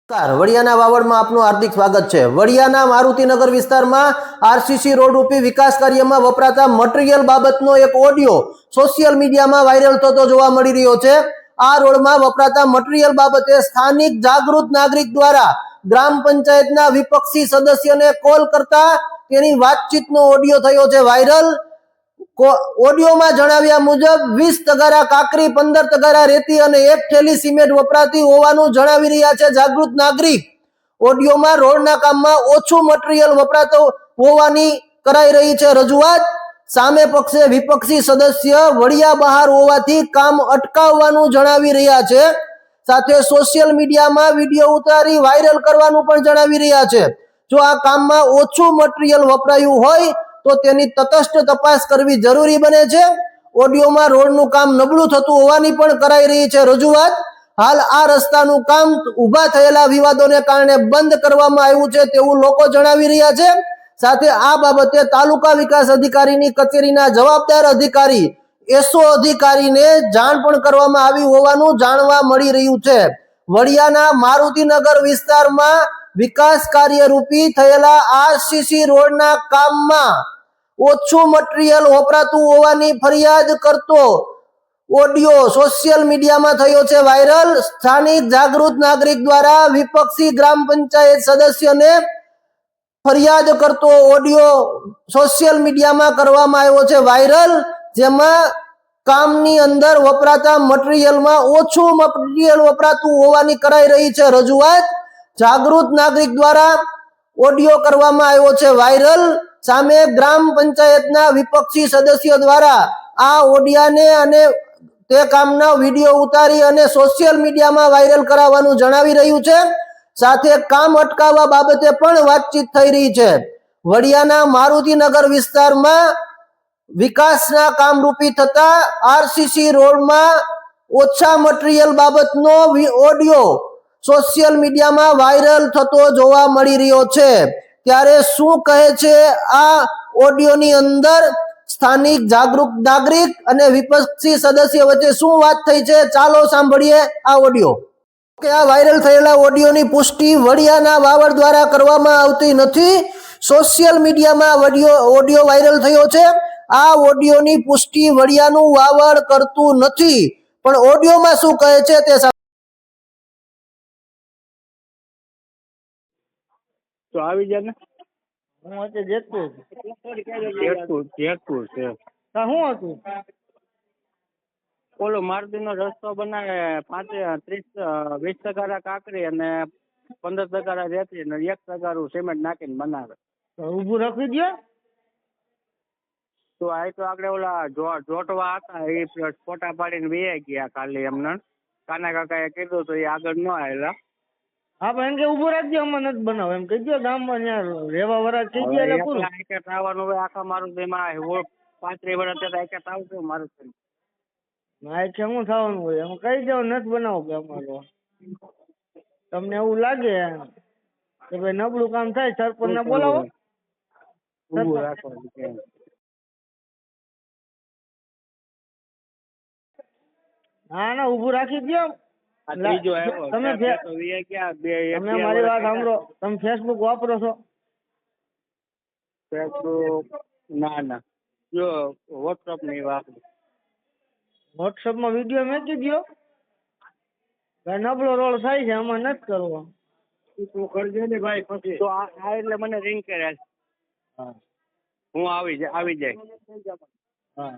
વડિયાના વાવડમાં આપનું હાર્દિક સ્વાગત છે। વડિયાના મારુતિનગર વિસ્તારમાં આરસીસી રોડ રૂપી વિકાસ કાર્યમાં વપરાતા મટીરીયલ બાબતનો એક ઓડિયો સોશિયલ મીડિયામાં વાયરલ થતો જોવા મળી રહ્યો છે। આ રોડમાં વપરાતા મટીરીયલ બાબતે સ્થાનિક જાગૃત નાગરિક દ્વારા ગ્રામ પંચાયતના વિપક્ષી સદસ્યને કોલ કરતા તેની વાતચીતનો ઓડિયો થયો છે વાયરલ। ઓડિયોમાં જણાવ્યા મુજબ 20 તગારા કાકરી, 15 તગારા રેતી અને 1 થેલી સિમેન્ટ વપરાતી હોવાનું જણાવી રહ્યા છે જાગૃત નાગરિક। ઓડિયોમાં રોડના કામમાં ઓછું મટીરીયલ વપરાતું હોવાની કરાઈ રહી છે રજૂઆત। સામે પક્ષે વિપક્ષી સદસ્ય વડિયા બહાર હોવાથી કામ અટકાવવાનું જણાવી રહ્યા છે, સાથે સોશિયલ મીડિયામાં વિડીયો ઉતારી વાયરલ કરવાનું પણ જણાવી રહ્યા છે। જો આ કામમાં ઓછું મટીરીયલ વપરાયું હોય તો તેની તટસ્થ તપાસ કરવી જરૂરી બને છે। ઓડિયોમાં રોડનું કામ નબળું થતું હોવાની પણ કરાઈ રહી છે રજૂઆત। હાલ આ રસ્તાનું કામ ઊભા થયેલા વિવાદોને કારણે બંધ કરવામાં આવ્યું છે તેવું લોકો જણાવી રહ્યા છે। સાથે આ બાબતે તાલુકા વિકાસ અધિકારીની કચેરીના જવાબદાર અધિકારી એસઓ અધિકારીને જાણ પણ કરવામાં આવી હોવાનું જાણવા મળી રહ્યું છે। વડિયાના મારુતિનગર વિસ્તારમાં વિકાસ કાર્ય રૂપી થયેલા આરસીસી રોડના કામમાં ઓછું મટીરીયલ વપરાતું હોવાની ફરિયાદ કરતો ઓડિયો સોશિયલ મીડિયામાં થયો છે વાયરલ। સ્થાનિક જાગૃત નાગરિક દ્વારા વિપક્ષી ગ્રામ પંચાયત સદસ્યને ફરિયાદ કરતો ઓડિયો સોશિયલ મીડિયામાં કરવામાં આવ્યો છે વાયરલ, જેમાં કામની અંદર વપરાતા મટીરીયલમાં ઓછું મટીરીયલ વપરાતું હોવાની કરાઈ રહી છે રજૂઆત। જાગૃત નાગરિક દ્વારા ઓડિયો કરવામાં આવ્યો છે વાયરલ। સામે ગ્રામ પંચાયતના વિપક્ષી સદસ્યો દ્વારા આ ઓડિયાને અને તે કામનો વિડીયો ઉતારી અને સોશિયલ મીડિયામાં વાયરલ કરાવવાનું જણાવી રહ્યું છે, સાથે કામ અટકાવવા બાબતે પણ વાતચીત થઈ રહી છે। વડિયાના મારુતિનગર વિસ્તારમાં વિકાસના કામ રૂપી થતા આરસીસી રોડમાં ઓછા મટીરીયલ બાબતનો ઓડિયો સોશિયલ મીડિયામાં વાયરલ થતો જોવા મળી રહ્યો છે। ત્યારે શું કહે છે આ ઓડિયોની અંદર સ્થાનિક જાગૃત નાગરિક અને વિપક્ષી સદસ્ય વચ્ચે શું વાત થઈ છે, ચાલો સાંભળીએ આ ઓડિયો। કે આ વાયરલ થયેલા ઓડિયોની પુષ્ટિ વડિયાના વાવડ દ્વારા કરવામાં આવતી નથી। સોશિયલ મીડિયામાં ઓડિયો વાયરલ થયો છે। આ ઓડિયોની પુષ્ટિ વડિયાનું વાવડ કરતું નથી, પણ ઓડિયોમાં શું કહે છે તે તો આવી જાય ને। હું આજે જેતપુર જેતપુર છે। શું હતું? ઓલો મારુતિનો રસ્તો બનાવે 20 તગારા કાકરી અને 15 તગારા રેતી અને 1 તગારું સિમેન્ટ નાખીને બનાવે। ઊભું રાખી દો તો આ તો આપણે ઓલા જોટવા હતા એ ફોટા પાડીને વૈયા ગયા ખાલી એમને કાના કાકાએ કીધું તો એ આગળ ન આવેલા। હા પણ એમ કે ઊભું રાખજો, અમે નથી બનાવો એમ કહી દો ગામમાં ત્યાં રહેવા વાળા થઈ ગયા એટલે પૂરું। આવવાનું હોય આખા મારુતિમાં 35 વર્ષ ત્યાં આવતું મારુતિ ના છે શું થવાનું હોય એમ કહી દો નથી બનાવો કે અમારો તમને એવું લાગે કે ભાઈ નબળું કામ થાય સરપંચને બોલાવો। ઊભું રાખવાનું છે। ના ના ઊભું રાખી દો। તમે મારી વાત સાંભળો, તમે ફેસબુક વાપરો છો? ફેસબુક ના જો વોટ્સઅપ ની વાપરું। વોટ્સઅપમાં વિડીયો મૂકી દો, નબળો રોલ થાય છે આમાં નથી કરવો। તું કરજે ને ભાઈ પછી તો આ એટલે મને રિંગ કરે। હા હું આવી જાય। હા